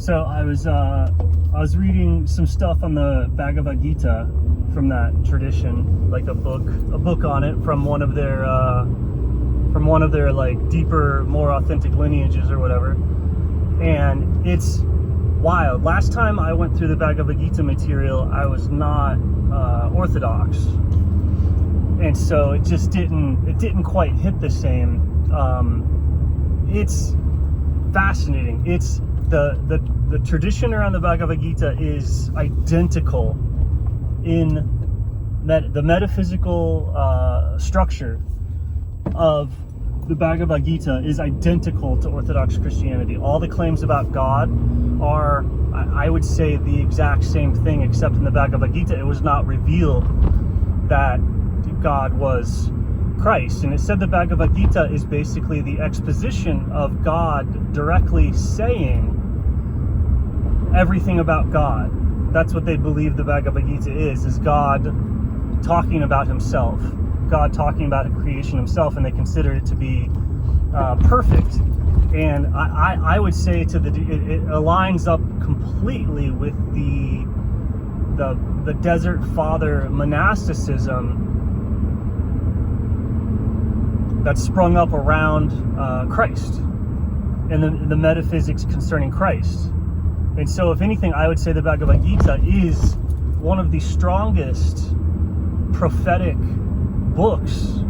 So I was reading some stuff on the Bhagavad Gita from that tradition, like a book on it from one of their like deeper, more authentic lineages or whatever. And it's wild. Last time I went through the Bhagavad Gita material, I was not Orthodox, and so it just didn't quite hit the same. It's fascinating. It's the tradition around the Bhagavad Gita is identical in the metaphysical structure of the Bhagavad Gita is identical to Orthodox Christianity. All the claims about God are, I would say, the exact same thing, except in the Bhagavad Gita it was not revealed that God was Christ. And it said the Bhagavad Gita is basically the exposition of God directly saying everything about God. That's what they believe the Bhagavad Gita is God talking about himself. God talking about creation himself, and they consider it to be perfect. And I would say it aligns up completely with the Desert Father monasticism that sprung up around Christ and the metaphysics concerning Christ. And so, if anything, I would say the Bhagavad Gita is one of the strongest prophetic books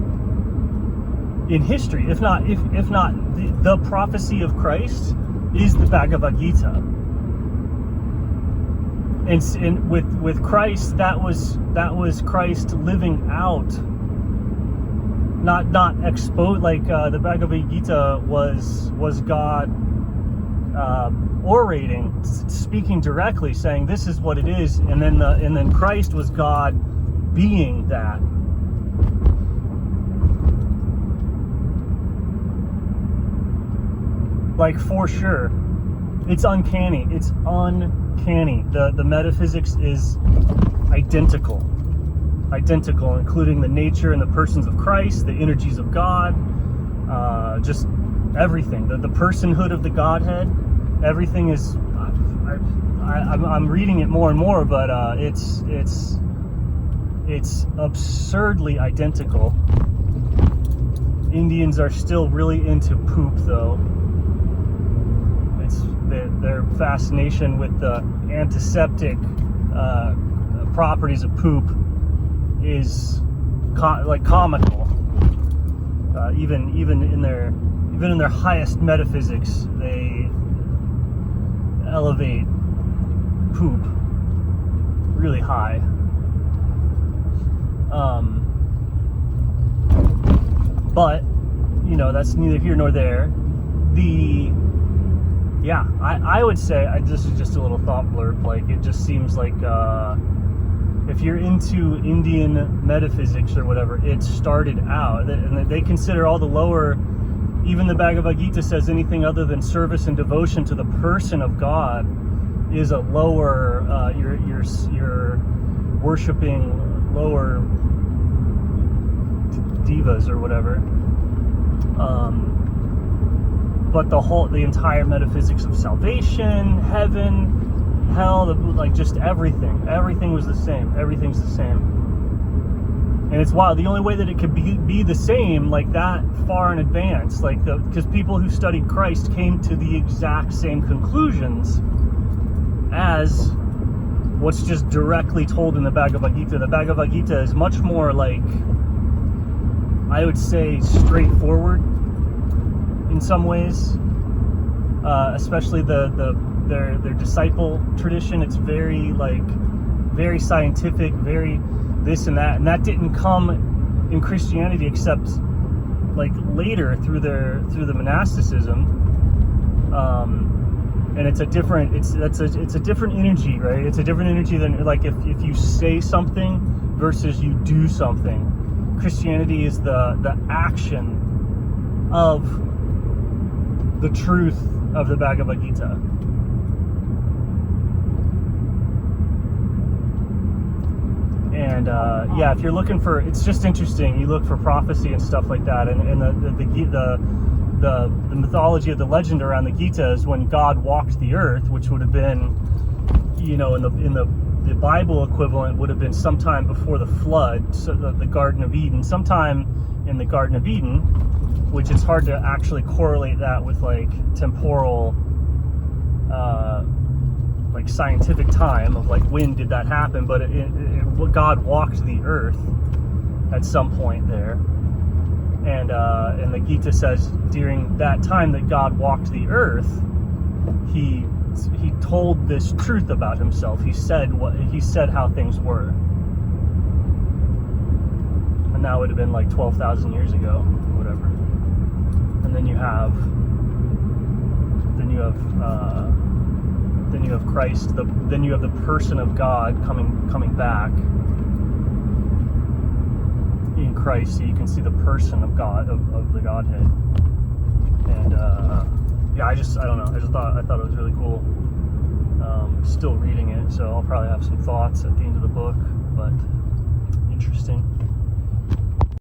in history, if not the prophecy of Christ is the Bhagavad Gita. And with Christ, that was Christ living out, not exposed. Like the Bhagavad Gita was God orating, speaking directly, saying this is what it is, and then Christ was God being that. Like, for sure, it's uncanny. It's uncanny. The metaphysics is identical, including the nature and the persons of Christ, the energies of God, just everything. The personhood of the Godhead, everything is. I'm reading it more and more, but it's absurdly identical. Indians are still really into poop, though. Their fascination with the antiseptic properties of poop is comical. Even in their highest metaphysics, they elevate poop really high. But that's neither here nor there. I would say, this is just a little thought blurb, like it just seems like if you're into Indian metaphysics or whatever, it started out, and they consider all the lower, even the Bhagavad Gita says anything other than service and devotion to the person of God is a lower, you're worshiping lower divas or whatever. But the entire metaphysics of salvation, heaven, hell, just everything was the same. Everything's the same. And it's wild. The only way that it could be the same, like that far in advance, because people who studied Christ came to the exact same conclusions as what's just directly told in the Bhagavad Gita. The Bhagavad Gita is much more I would say, straightforward in some ways, especially their disciple tradition. It's very very scientific, very this and that didn't come in Christianity except later through the monasticism. And it's a different energy, right? It's a different energy than if you say something versus you do something. Christianity is the action of the truth of the Bhagavad Gita. And if you're looking for, it's just interesting. You look for prophecy and stuff like that, and the mythology of the legend around the Gita is when God walked the earth, which would have been, in the Bible equivalent would have been sometime before the flood, so the Garden of Eden, sometime in the Garden of Eden, which it's hard to actually correlate that with like temporal, like scientific time of like when did that happen, but God walked the earth at some point there, and the Gita says during that time that God walked the earth, he told this truth about himself. He said how things were, and that would have been like 12,000 years ago, whatever. And then you have Christ. Then you have the person of God coming back in Christ, so you can see the person of God, of the Godhead. And I don't know. I thought it was really cool. Still reading it, so I'll probably have some thoughts at the end of the book, but